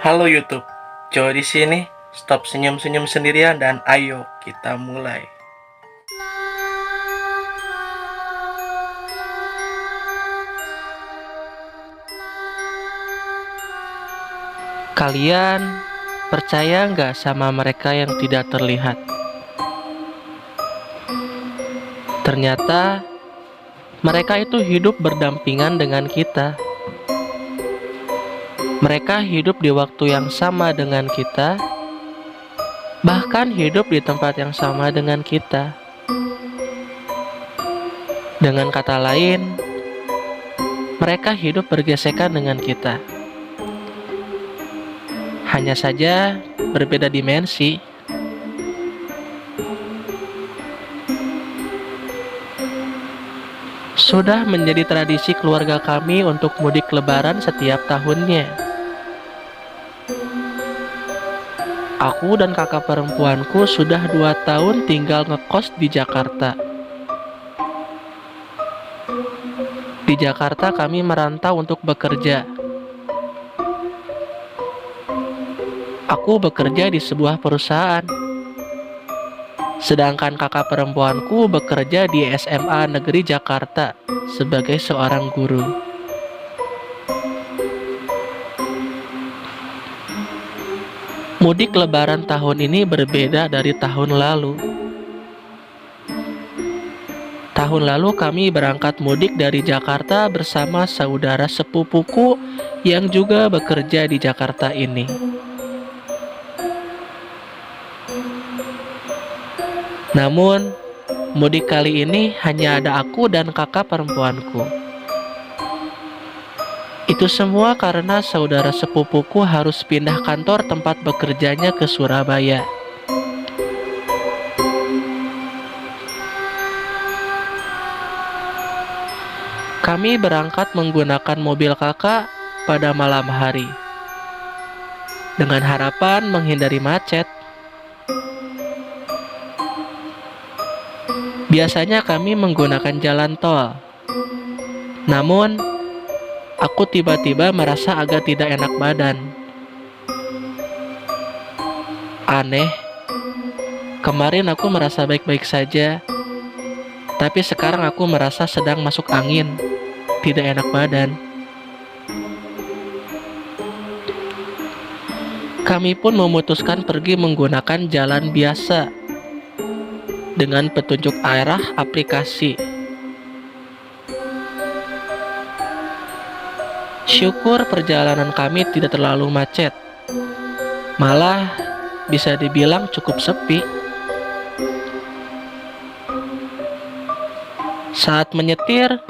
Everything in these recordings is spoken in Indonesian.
Halo YouTube, Joe di sini. Stop senyum-senyum sendirian dan ayo kita mulai. Kalian percaya nggak sama mereka yang tidak terlihat? Ternyata mereka itu hidup berdampingan dengan kita. Mereka hidup di waktu yang sama dengan kita, bahkan hidup di tempat yang sama dengan kita. Dengan kata lain, mereka hidup bergesekan dengan kita. Hanya saja berbeda dimensi. Sudah menjadi tradisi keluarga kami untuk mudik lebaran setiap tahunnya. Aku dan kakak perempuanku sudah 2 tahun tinggal ngekos di Jakarta. Di Jakarta kami merantau untuk bekerja. Aku bekerja di sebuah perusahaan. Sedangkan kakak perempuanku bekerja di SMA Negeri Jakarta sebagai seorang guru. Mudik lebaran tahun ini berbeda dari tahun lalu. Tahun lalu kami berangkat mudik dari Jakarta bersama saudara sepupuku yang juga bekerja di Jakarta ini. Namun, mudik kali ini hanya ada aku dan kakak perempuanku. Itu semua karena saudara sepupuku harus pindah kantor tempat bekerjanya ke Surabaya. Kami berangkat menggunakan mobil kakak pada malam hari, dengan harapan menghindari macet. Biasanya kami menggunakan jalan tol. Namun, aku tiba-tiba merasa agak tidak enak badan. Aneh, kemarin aku merasa baik-baik saja, tapi sekarang aku merasa sedang masuk angin, tidak enak badan. Kami pun memutuskan pergi menggunakan jalan biasa dengan petunjuk arah aplikasi. Syukur perjalanan kami tidak terlalu macet. Malah bisa dibilang cukup sepi. Saat menyetir,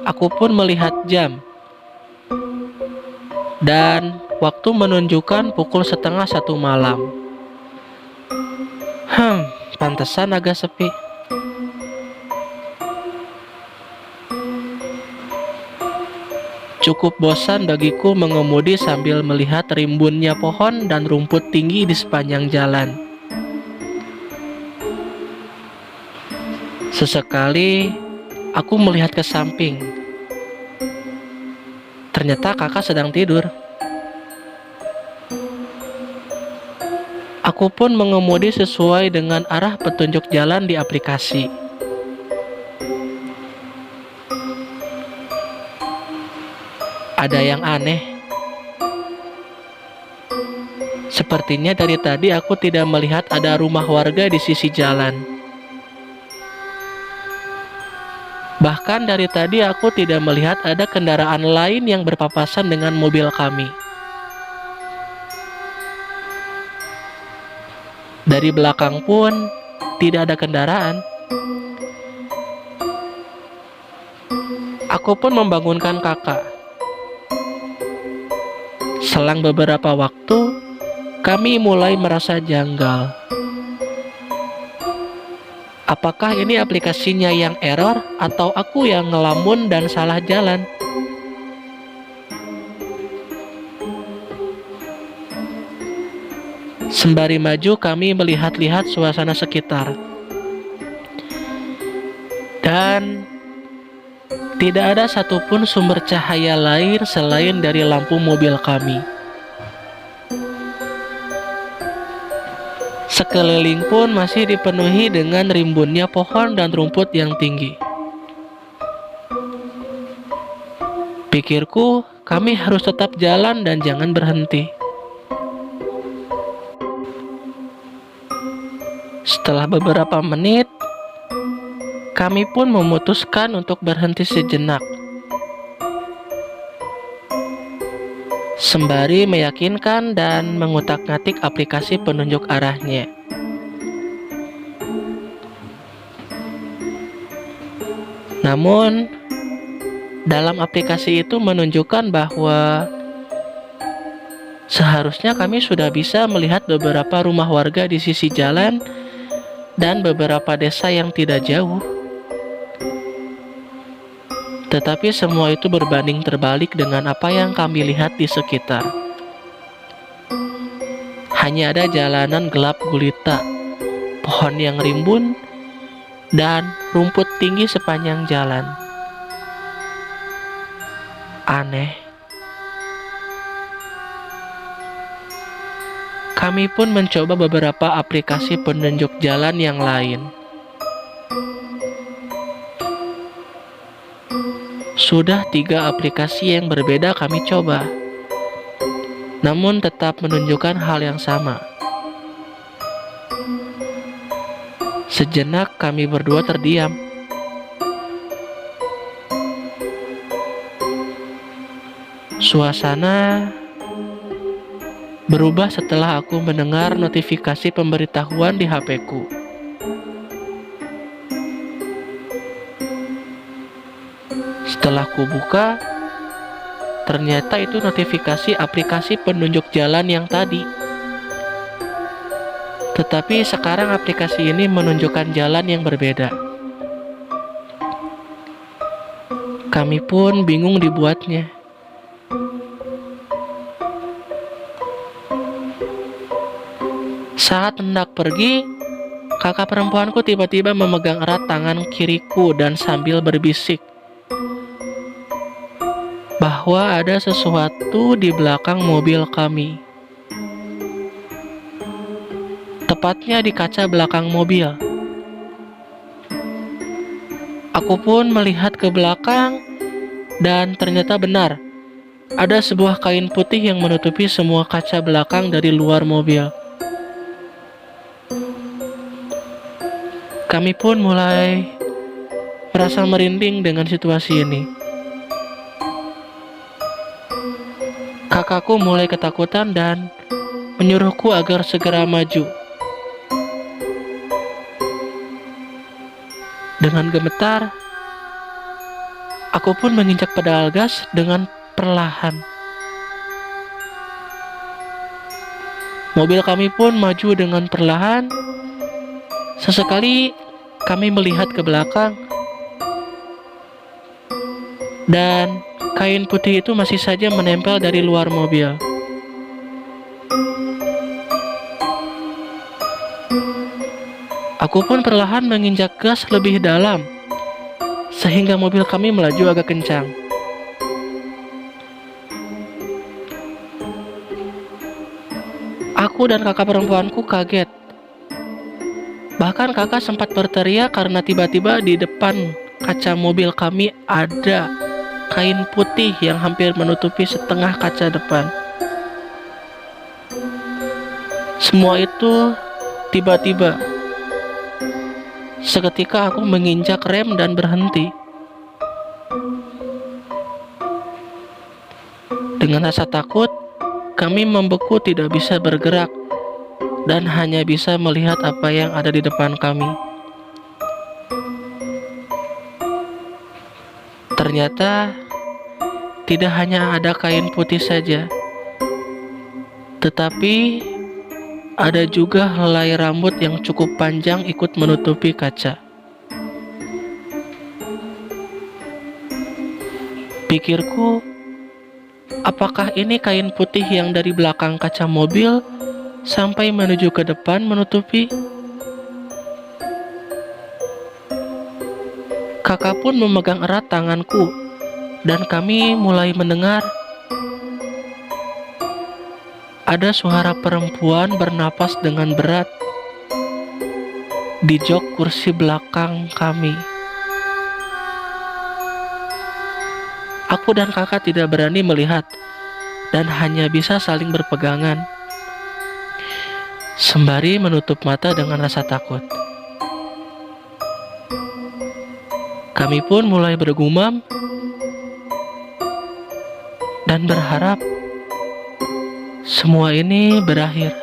aku pun melihat jam. Dan waktu menunjukkan pukul 12:30 malam. Pantesan agak sepi. Cukup bosan bagiku mengemudi sambil melihat rimbunnya pohon dan rumput tinggi di sepanjang jalan. Sesekali, aku melihat ke samping. Ternyata kakak sedang tidur. Aku pun mengemudi sesuai dengan arah petunjuk jalan di aplikasi. Ada yang aneh. Sepertinya dari tadi aku tidak melihat ada rumah warga di sisi jalan. Bahkan dari tadi aku tidak melihat ada kendaraan lain yang berpapasan dengan mobil kami. Dari belakang pun tidak ada kendaraan. Aku pun membangunkan kakak. Selang beberapa waktu, kami mulai merasa janggal. Apakah ini aplikasinya yang error atau aku yang ngelamun dan salah jalan? Sembari maju, kami melihat-lihat suasana sekitar. Dan tidak ada satupun sumber cahaya lain selain dari lampu mobil kami. Sekeliling pun masih dipenuhi dengan rimbunnya pohon dan rumput yang tinggi. Pikirku, kami harus tetap jalan dan jangan berhenti. Setelah beberapa menit, kami pun memutuskan untuk berhenti sejenak, sembari meyakinkan dan mengutak-ngatik aplikasi penunjuk arahnya. Namun, dalam aplikasi itu menunjukkan bahwa seharusnya kami sudah bisa melihat beberapa rumah warga di sisi jalan dan beberapa desa yang tidak jauh. Tetapi semua itu berbanding terbalik dengan apa yang kami lihat di sekitar. Hanya ada jalanan gelap gulita, pohon yang rimbun, dan rumput tinggi sepanjang jalan. Aneh. Kami pun mencoba beberapa aplikasi penunjuk jalan yang lain. Sudah 3 aplikasi yang berbeda kami coba, namun tetap menunjukkan hal yang sama. Sejenak kami berdua terdiam. Suasana berubah setelah aku mendengar notifikasi pemberitahuan di HP-ku. Setelah ku buka, ternyata itu notifikasi aplikasi penunjuk jalan yang tadi. Tetapi sekarang aplikasi ini menunjukkan jalan yang berbeda. Kami pun bingung dibuatnya. Saat hendak pergi, kakak perempuanku tiba-tiba memegang erat tangan kiriku dan sambil berbisik bahwa ada sesuatu di belakang mobil kami. Tepatnya di kaca belakang mobil. Aku pun melihat ke belakang dan ternyata benar. Ada sebuah kain putih yang menutupi semua kaca belakang dari luar mobil. Kami pun mulai merasa merinding dengan situasi ini. Kakakku mulai ketakutan dan menyuruhku agar segera maju. Dengan gemetar, aku pun menginjak pedal gas dengan perlahan. Mobil kami pun maju dengan perlahan. Sesekali kami melihat ke belakang, dan kain putih itu masih saja menempel dari luar mobil. Aku pun perlahan menginjak gas lebih dalam, sehingga mobil kami melaju agak kencang. Aku dan kakak perempuanku kaget. Bahkan kakak sempat berteriak karena tiba-tiba di depan kaca mobil kami ada kain putih yang hampir menutupi setengah kaca depan. Semua itu tiba-tiba. Seketika aku menginjak rem dan berhenti. Dengan rasa takut, kami membeku, tidak bisa bergerak, dan hanya bisa melihat apa yang ada di depan kami. Ternyata tidak hanya ada kain putih saja, tetapi ada juga helai rambut yang cukup panjang ikut menutupi kaca. Pikirku, apakah ini kain putih yang dari belakang kaca mobil sampai menuju ke depan menutupi? Kakak pun memegang erat tanganku, dan kami mulai mendengar ada suara perempuan bernapas dengan berat di jok kursi belakang kami. Aku dan kakak tidak berani melihat dan hanya bisa saling berpegangan, sembari menutup mata dengan rasa takut. Kami pun mulai bergumam dan berharap semua ini berakhir.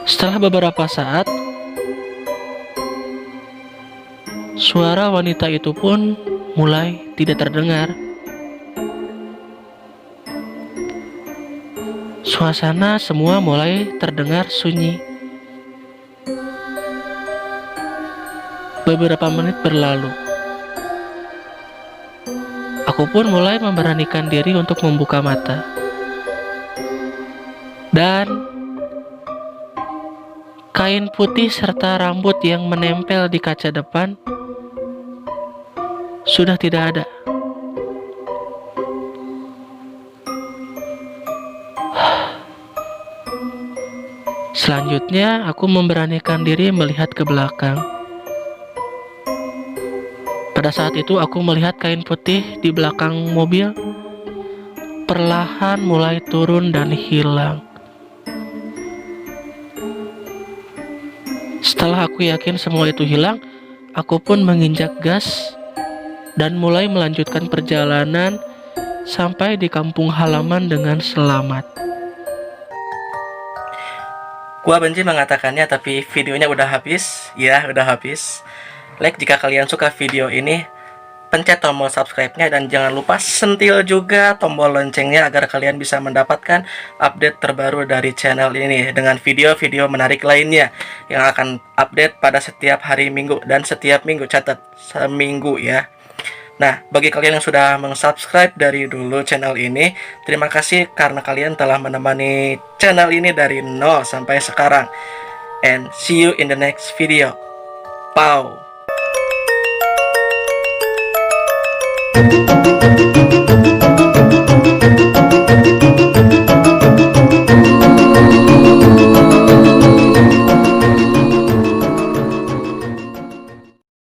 Setelah beberapa saat, suara wanita itu pun mulai tidak terdengar. Suasana semua mulai terdengar sunyi. Beberapa menit berlalu. Aku pun mulai memberanikan diri untuk membuka mata. Dan kain putih serta rambut yang menempel di kaca depan sudah tidak ada. Selanjutnya, aku memberanikan diri melihat ke belakang. Pada saat itu, aku melihat kain putih di belakang mobil perlahan mulai turun dan hilang. Setelah aku yakin semua itu hilang, aku pun menginjak gas dan mulai melanjutkan perjalanan sampai di kampung halaman dengan selamat. Gua benci mengatakannya, tapi videonya udah habis. Ya, udah habis. Like jika kalian suka video ini, pencet tombol subscribe-nya dan jangan lupa sentil juga tombol loncengnya agar kalian bisa mendapatkan update terbaru dari channel ini dengan video-video menarik lainnya yang akan update pada setiap hari Minggu, dan setiap minggu, catat seminggu ya. Nah, bagi kalian yang sudah meng-subscribe dari dulu channel ini, terima kasih karena kalian telah menemani channel ini dari nol sampai sekarang. And see you in the next video. Pow!